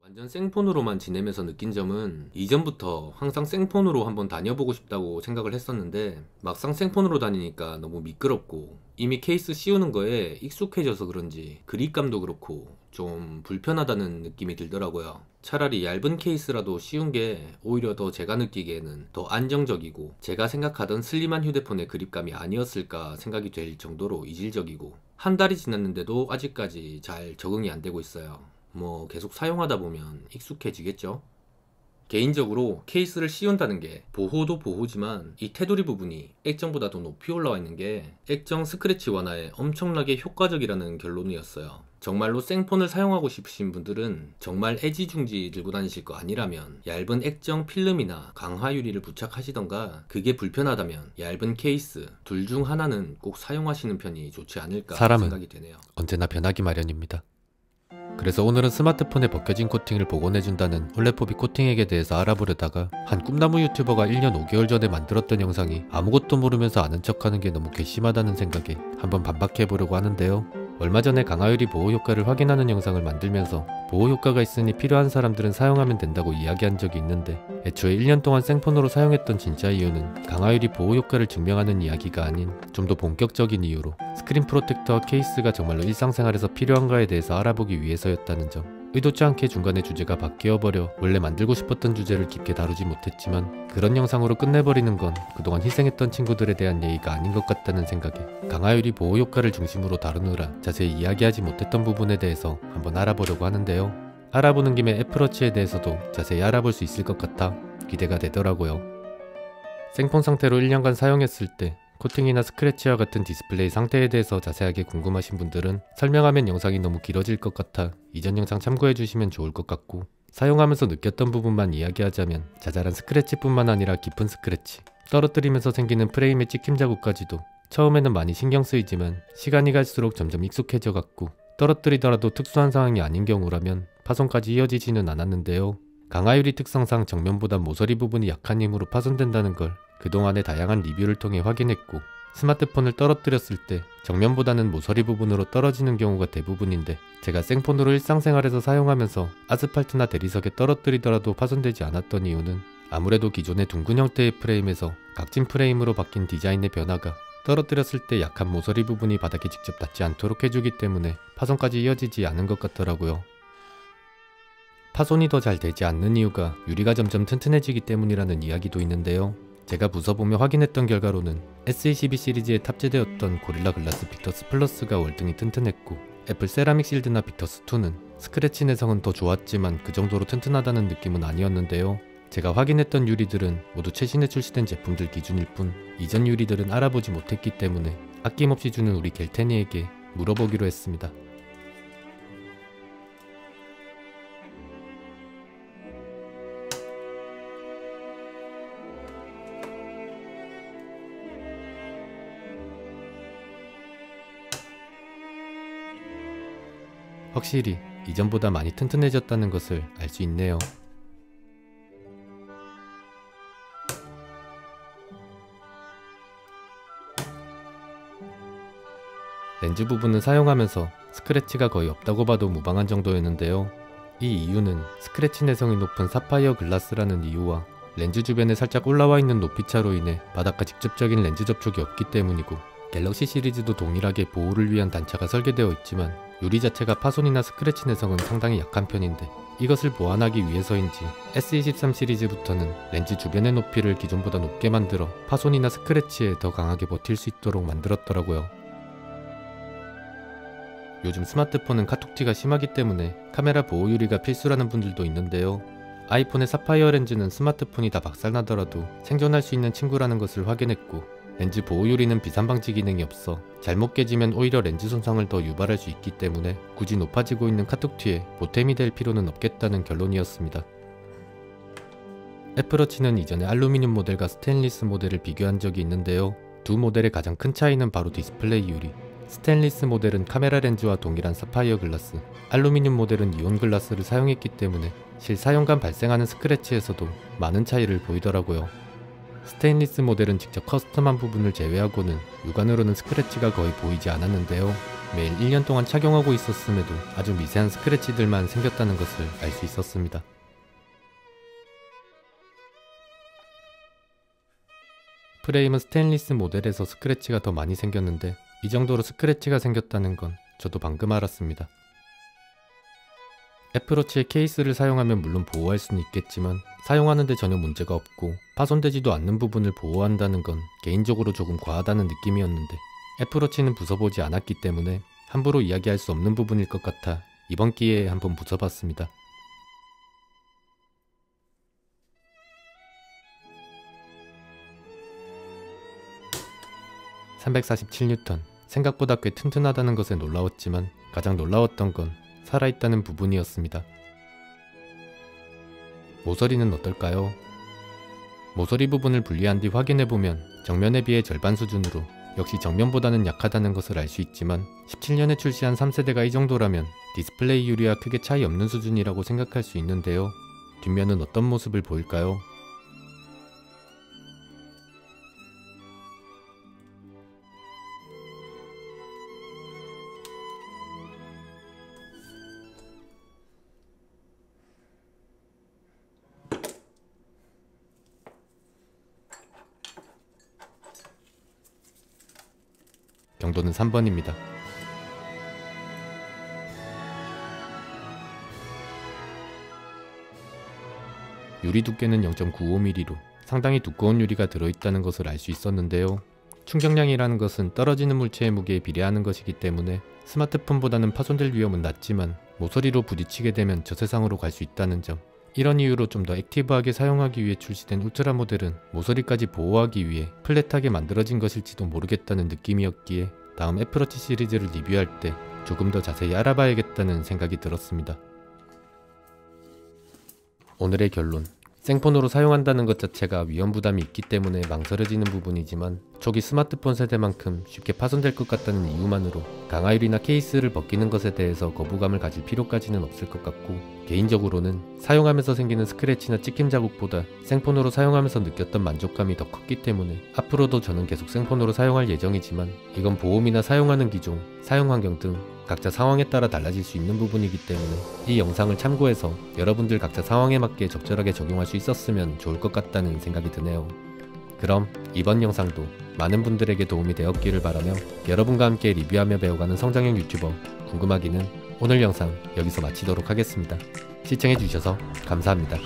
완전 생폰으로만 지내면서 느낀 점은 이전부터 항상 생폰으로 한번 다녀보고 싶다고 생각을 했었는데 막상 생폰으로 다니니까 너무 미끄럽고 이미 케이스 씌우는 거에 익숙해져서 그런지 그립감도 그렇고 좀 불편하다는 느낌이 들더라고요. 차라리 얇은 케이스라도 씌운 게 오히려 더 제가 느끼기에는 더 안정적이고 제가 생각하던 슬림한 휴대폰의 그립감이 아니었을까 생각이 될 정도로 이질적이고 한 달이 지났는데도 아직까지 잘 적응이 안 되고 있어요. 뭐 계속 사용하다 보면 익숙해지겠죠? 개인적으로 케이스를 씌운다는 게 보호도 보호지만 이 테두리 부분이 액정보다 더 높이 올라와 있는 게 액정 스크래치 완화에 엄청나게 효과적이라는 결론이었어요. 정말로 생폰을 사용하고 싶으신 분들은 정말 애지중지 들고 다니실 거 아니라면 얇은 액정 필름이나 강화 유리를 부착하시던가, 그게 불편하다면 얇은 케이스 둘 중 하나는 꼭 사용하시는 편이 좋지 않을까 생각이 되네요. 언제나 변하기 마련입니다. 그래서 오늘은 스마트폰에 벗겨진 코팅을 복원해준다는 홀레포비 코팅액에 대해서 알아보려다가 한 꿈나무 유튜버가 1년 5개월 전에 만들었던 영상이 아무것도 모르면서 아는 척하는 게 너무 괘씸하다는 생각에 한번 반박해보려고 하는데요. 얼마 전에 강화유리 보호 효과를 확인하는 영상을 만들면서 보호 효과가 있으니 필요한 사람들은 사용하면 된다고 이야기한 적이 있는데, 애초에 1년 동안 생폰으로 사용했던 진짜 이유는 강화유리 보호 효과를 증명하는 이야기가 아닌 좀 더 본격적인 이유로 스크린 프로텍터와 케이스가 정말로 일상생활에서 필요한가에 대해서 알아보기 위해서였다는 점. 의도치 않게 중간에 주제가 바뀌어버려 원래 만들고 싶었던 주제를 깊게 다루지 못했지만, 그런 영상으로 끝내버리는 건 그동안 희생했던 친구들에 대한 예의가 아닌 것 같다는 생각에 강화유리 보호 효과를 중심으로 다루느라 자세히 이야기하지 못했던 부분에 대해서 한번 알아보려고 하는데요. 알아보는 김에 애플워치에 대해서도 자세히 알아볼 수 있을 것 같아 기대가 되더라고요. 생폰 상태로 1년간 사용했을 때 코팅이나 스크래치와 같은 디스플레이 상태에 대해서 자세하게 궁금하신 분들은 설명하면 영상이 너무 길어질 것 같아 이전 영상 참고해주시면 좋을 것 같고, 사용하면서 느꼈던 부분만 이야기하자면 자잘한 스크래치뿐만 아니라 깊은 스크래치, 떨어뜨리면서 생기는 프레임의 찍힘 자국까지도 처음에는 많이 신경 쓰이지만 시간이 갈수록 점점 익숙해져 갔고, 떨어뜨리더라도 특수한 상황이 아닌 경우라면 파손까지 이어지지는 않았는데요. 강화유리 특성상 정면보다 모서리 부분이 약한 힘으로 파손된다는 걸 그동안의 다양한 리뷰를 통해 확인했고, 스마트폰을 떨어뜨렸을 때 정면보다는 모서리 부분으로 떨어지는 경우가 대부분인데, 제가 생폰으로 일상생활에서 사용하면서 아스팔트나 대리석에 떨어뜨리더라도 파손되지 않았던 이유는 아무래도 기존의 둥근 형태의 프레임에서 각진 프레임으로 바뀐 디자인의 변화가 떨어뜨렸을 때 약한 모서리 부분이 바닥에 직접 닿지 않도록 해주기 때문에 파손까지 이어지지 않은 것 같더라고요. 파손이 더 잘 되지 않는 이유가 유리가 점점 튼튼해지기 때문이라는 이야기도 있는데요. 제가 부숴보며 확인했던 결과로는 S22 시리즈에 탑재되었던 고릴라 글라스 빅터스 플러스가 월등히 튼튼했고, 애플 세라믹 실드나 빅터스 2는 스크래치 내성은 더 좋았지만 그 정도로 튼튼하다는 느낌은 아니었는데요. 제가 확인했던 유리들은 모두 최신에 출시된 제품들 기준일 뿐 이전 유리들은 알아보지 못했기 때문에 아낌없이 주는 우리 겔테니에게 물어보기로 했습니다. 확실히 이전보다 많이 튼튼해졌다는 것을 알 수 있네요. 렌즈 부분은 사용하면서 스크래치가 거의 없다고 봐도 무방한 정도였는데요. 이 이유는 스크래치 내성이 높은 사파이어 글라스라는 이유와 렌즈 주변에 살짝 올라와 있는 높이차로 인해 바닥과 직접적인 렌즈 접촉이 없기 때문이고, 갤럭시 시리즈도 동일하게 보호를 위한 단차가 설계되어 있지만 유리 자체가 파손이나 스크래치 내성은 상당히 약한 편인데, 이것을 보완하기 위해서인지 S23 시리즈부터는 렌즈 주변의 높이를 기존보다 높게 만들어 파손이나 스크래치에 더 강하게 버틸 수 있도록 만들었더라고요. 요즘 스마트폰은 카톡티가 심하기 때문에 카메라 보호 유리가 필수라는 분들도 있는데요. 아이폰의 사파이어 렌즈는 스마트폰이 다 박살나더라도 생존할 수 있는 친구라는 것을 확인했고, 렌즈 보호 유리는 비산 방지 기능이 없어 잘못 깨지면 오히려 렌즈 손상을 더 유발할 수 있기 때문에 굳이 높아지고 있는 카톡티에 보탬이 될 필요는 없겠다는 결론이었습니다. 애플워치는 이전에 알루미늄 모델과 스테인리스 모델을 비교한 적이 있는데요. 두 모델의 가장 큰 차이는 바로 디스플레이 유리. 스테인리스 모델은 카메라 렌즈와 동일한 사파이어 글라스, 알루미늄 모델은 이온 글라스를 사용했기 때문에 실사용감 발생하는 스크래치에서도 많은 차이를 보이더라고요. 스테인리스 모델은 직접 커스텀한 부분을 제외하고는 육안으로는 스크래치가 거의 보이지 않았는데요. 매일 1년 동안 착용하고 있었음에도 아주 미세한 스크래치들만 생겼다는 것을 알 수 있었습니다. 프레임은 스테인리스 모델에서 스크래치가 더 많이 생겼는데 이 정도로 스크래치가 생겼다는 건 저도 방금 알았습니다. 애플워치의 케이스를 사용하면 물론 보호할 수는 있겠지만 사용하는데 전혀 문제가 없고 파손되지도 않는 부분을 보호한다는 건 개인적으로 조금 과하다는 느낌이었는데 애플워치는 부숴보지 않았기 때문에 함부로 이야기할 수 없는 부분일 것 같아 이번 기회에 한번 부숴봤습니다. (347N) 생각보다 꽤 튼튼하다는 것에 놀라웠지만 가장 놀라웠던 건 살아있다는 부분이었습니다. 모서리는 어떨까요? 모서리 부분을 분리한 뒤 확인해보면 정면에 비해 절반 수준으로 역시 정면보다는 약하다는 것을 알 수 있지만 17년에 출시한 3세대가 이 정도라면 디스플레이 유리와 크게 차이 없는 수준이라고 생각할 수 있는데요. 뒷면은 어떤 모습을 보일까요? 경도는 3번입니다. 유리 두께는 0.95mm로 상당히 두꺼운 유리가 들어있다는 것을 알 수 있었는데요. 충격량이라는 것은 떨어지는 물체의 무게에 비례하는 것이기 때문에 스마트폰보다는 파손될 위험은 낮지만 모서리로 부딪히게 되면 저세상으로 갈 수 있다는 점, 이런 이유로 좀 더 액티브하게 사용하기 위해 출시된 울트라 모델은 모서리까지 보호하기 위해 플랫하게 만들어진 것일지도 모르겠다는 느낌이었기에 다음 애플워치 시리즈를 리뷰할 때 조금 더 자세히 알아봐야겠다는 생각이 들었습니다. 오늘의 결론, 생폰으로 사용한다는 것 자체가 위험 부담이 있기 때문에 망설여지는 부분이지만 초기 스마트폰 세대만큼 쉽게 파손될 것 같다는 이유만으로 강화유리나 케이스를 벗기는 것에 대해서 거부감을 가질 필요까지는 없을 것 같고, 개인적으로는 사용하면서 생기는 스크래치나 찍힘 자국보다 생폰으로 사용하면서 느꼈던 만족감이 더 컸기 때문에 앞으로도 저는 계속 생폰으로 사용할 예정이지만 이건 보험이나 사용하는 기종, 사용 환경 등 각자 상황에 따라 달라질 수 있는 부분이기 때문에 이 영상을 참고해서 여러분들 각자 상황에 맞게 적절하게 적용할 수 있었으면 좋을 것 같다는 생각이 드네요. 그럼 이번 영상도 많은 분들에게 도움이 되었기를 바라며 여러분과 함께 리뷰하며 배워가는 성장형 유튜버 궁금하기는 오늘 영상 여기서 마치도록 하겠습니다. 시청해주셔서 감사합니다.